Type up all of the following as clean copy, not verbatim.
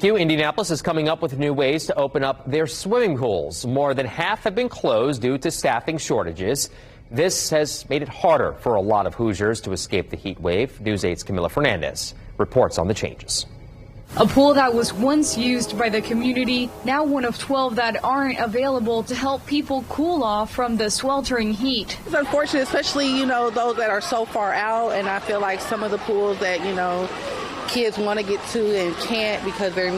you. Indianapolis is coming up with new ways to open up their swimming pools. More than half have been closed due to staffing shortages. This has made it harder for a lot of Hoosiers to escape the heat wave. News 8's Camila Fernandez reports on the changes. A pool that was once used by the community, now one of 12 that aren't available to help people cool off from the sweltering heat. It's unfortunate, especially, those that are so far out, and I feel like some of the pools that, kids want to get to and can't because they're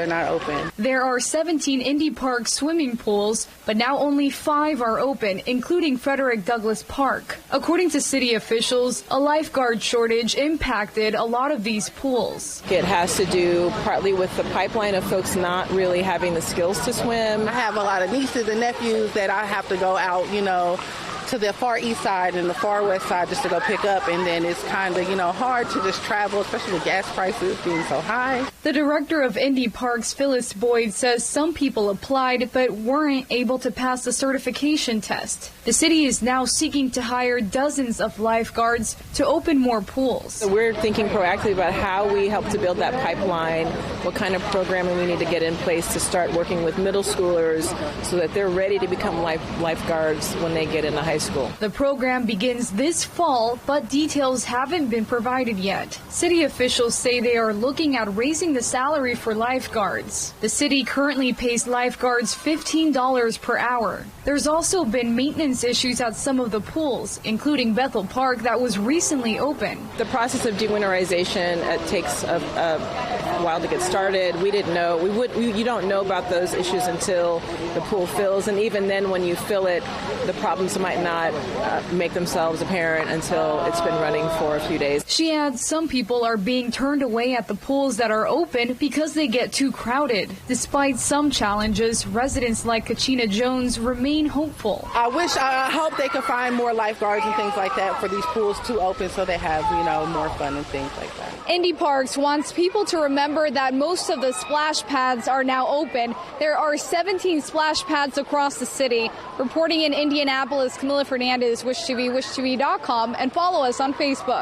not open. There are 17 Indy Park swimming pools, but now only 5 are open, including Frederick Douglass Park. According to city officials, a lifeguard shortage impacted a lot of these pools. It has to do partly with the pipeline of folks not really having the skills to swim. I have a lot of nieces and nephews that I have to go out, to the far east side and the far west side just to go pick up, and then it's kind of, hard to just travel, especially with gas prices being so high. The director of Indy Parks, Phyllis Boyd, says some people applied but weren't able to pass the certification test. The city is now seeking to hire dozens of lifeguards to open more pools. So we're thinking proactively about how we help to build that pipeline, what kind of programming we need to get in place to start working with middle schoolers so that they're ready to become lifeguards when they get into high school. The program begins this fall, but details haven't been provided yet. City officials say they are looking at raising the salary for lifeguards. The city currently pays lifeguards $15 per hour. There's also been maintenance issues at some of the pools, including Bethel Park that was recently opened. The process of dewinterization takes a while to get started. We didn't know. You don't know about those issues until the pool fills, and even then when you fill it, the problems might not make themselves apparent until it's been running for a few days. She adds some people are being turned away at the pools that are open because they get too crowded. Despite some challenges, residents like Kachina Jones remain hopeful. I hope they can find more lifeguards and things like that for these pools to open so they have, more fun and things like that. Indy Parks wants people to remember that most of the splash pads are now open. There are 17 splash pads across the city. Reporting in Indianapolis, Camila Fernandez, WishTV, WishTV.com, and follow us on Facebook.